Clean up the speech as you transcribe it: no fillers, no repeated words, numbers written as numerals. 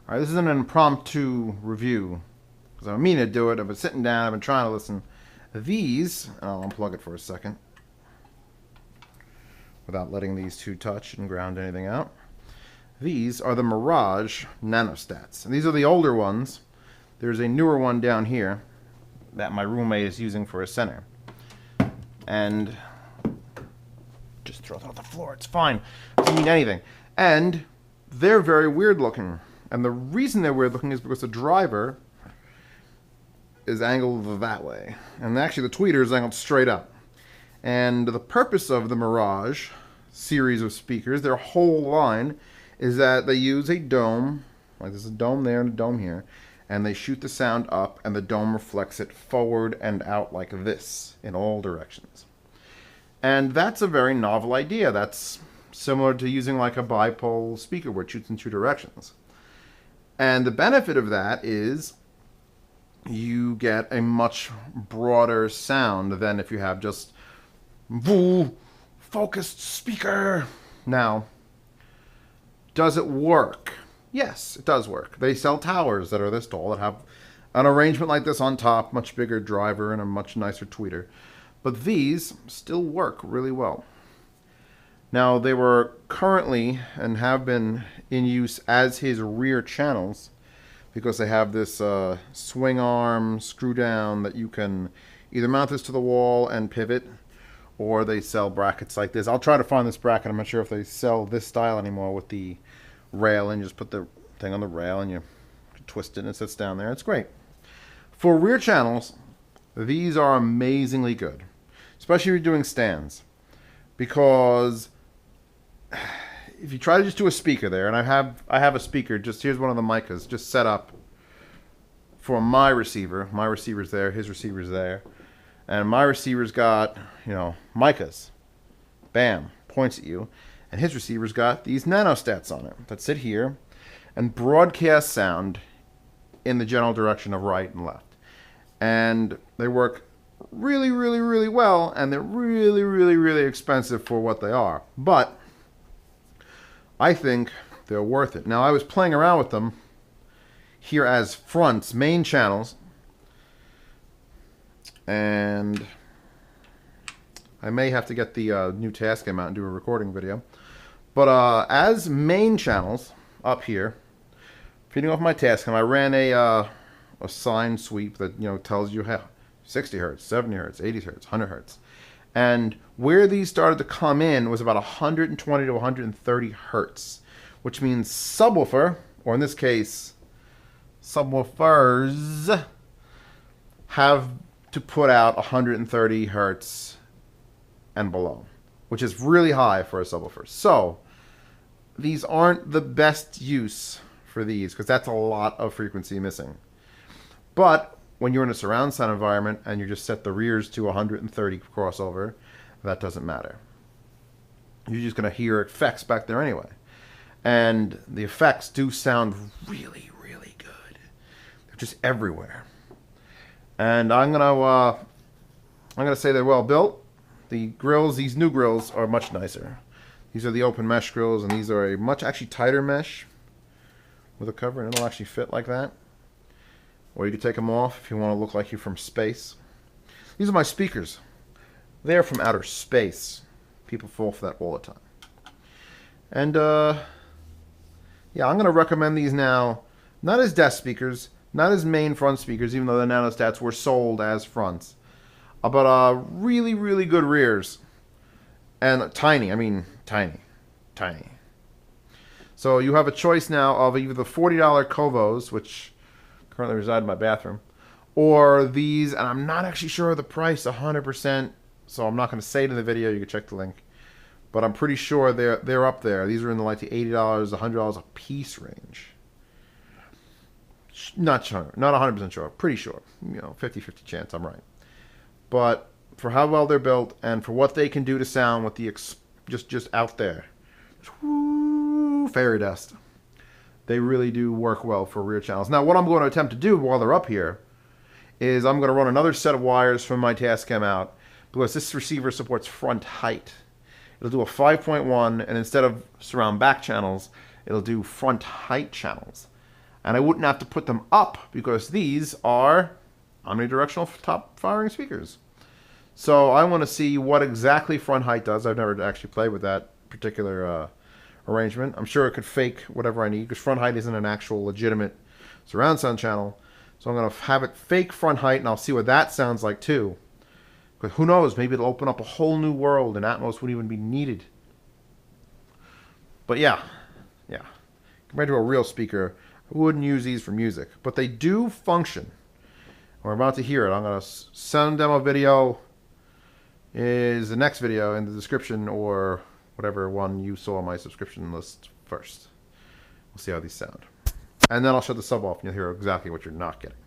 All right, this is an impromptu review because I'm meaning to do it. I've been sitting down. I've been trying to listen. These, and I'll unplug it for a second without letting these two touch and ground anything out. These are the Mirage NanoStats. And these are the older ones. There's a newer one down here that my roommate is using for a center. And just throw it on the floor. It's fine. It doesn't mean anything. And they're very weird looking. And the reason they're weird looking is because the driver is angled that way. And actually the tweeter is angled straight up. And the purpose of the Mirage series of speakers, their whole line, is that they use a dome, like there's a dome there and a dome here, and they shoot the sound up and the dome reflects it forward and out like this in all directions. And that's a very novel idea. That's similar to using like a bipole speaker where it shoots in two directions. And the benefit of that is you get a much broader sound than if you have just focused speaker. Now, does it work? Yes, it does work. They sell towers that are this tall that have an arrangement like this on top, much bigger driver and a much nicer tweeter. But these still work really well. Now, they were currently and have been in use as his rear channels because they have this swing arm screw down that you can either mount this to the wall and pivot, or they sell brackets like this. I'll try to find this bracket. I'm not sure if they sell this style anymore with the rail, and you just put the thing on the rail and you twist it and it sits down there. It's great. For rear channels, these are amazingly good, especially if you're doing stands, because if you try to just do a speaker there, and I have a speaker, just here's one of the micas just set up for my receiver. My receiver's there, his receiver's there, and my receiver's got, you know, micas. Bam, points at you. And his receiver's got these NanoStats on it that sit here and broadcast sound in the general direction of right and left. And they work really, really, really well, and they're really, really, really expensive for what they are. But I think they're worth it. Now, I was playing around with them here as fronts, main channels, and I may have to get the new Tascam out and do a recording video. But as main channels up here, feeding off my Tascam, I ran a sine sweep that, you know, tells you how 60 hertz, 70 hertz, 80 hertz, 100 hertz. And where these started to come in was about 120 to 130 hertz, which means subwoofer, or in this case, subwoofers, have to put out 130 hertz and below, which is really high for a subwoofer. So these aren't the best use for these because that's a lot of frequency missing. But when you're in a surround sound environment and you just set the rears to 130 crossover, that doesn't matter. You're just going to hear effects back there anyway. And the effects do sound really, really good. They're just everywhere. And I'm gonna say they're well built. The grills, these new grills, are much nicer. These are the open mesh grills, and these are a much actually tighter mesh with a cover, and it'll actually fit like that. Or you can take them off if you want to look like you're from space. These are my speakers. They're from outer space. People fall for that all the time. And yeah, I'm going to recommend these now, not as desk speakers, not as main front speakers, even though the NanoStats were sold as fronts, but really, really good rears. And tiny, I mean tiny, tiny. So you have a choice now of either the $40 Covos, which currently reside in my bathroom, or these, and I'm not actually sure of the price 100%, so I'm not going to say it in the video. You can check the link, but I'm pretty sure they're up there. These are in the like the $80, $100 a piece range. Not sure, not 100% sure. Pretty sure, you know, 50-50 chance I'm right. But for how well they're built and for what they can do to sound with the just out there, fairy dust. They really do work well for rear channels. Now, what I'm going to attempt to do while they're up here is I'm going to run another set of wires from my Tascam out, because this receiver supports front height. It'll do a 5.1, and instead of surround back channels, it'll do front height channels. And I wouldn't have to put them up because these are omnidirectional top firing speakers. So I want to see what exactly front height does. I've never actually played with that particular arrangement. I'm sure it could fake whatever I need because front height isn't an actual legitimate surround sound channel. So I'm going to have it fake front height, and I'll see what that sounds like too. Because who knows, maybe it'll open up a whole new world and Atmos wouldn't even be needed. But yeah. Compared to a real speaker, I wouldn't use these for music. But they do function. We're about to hear it. I'm going to sound demo video is the next video in the description, or whatever one you saw on my subscription list first. We'll see how these sound. And then I'll shut the sub off and you'll hear exactly what you're not getting.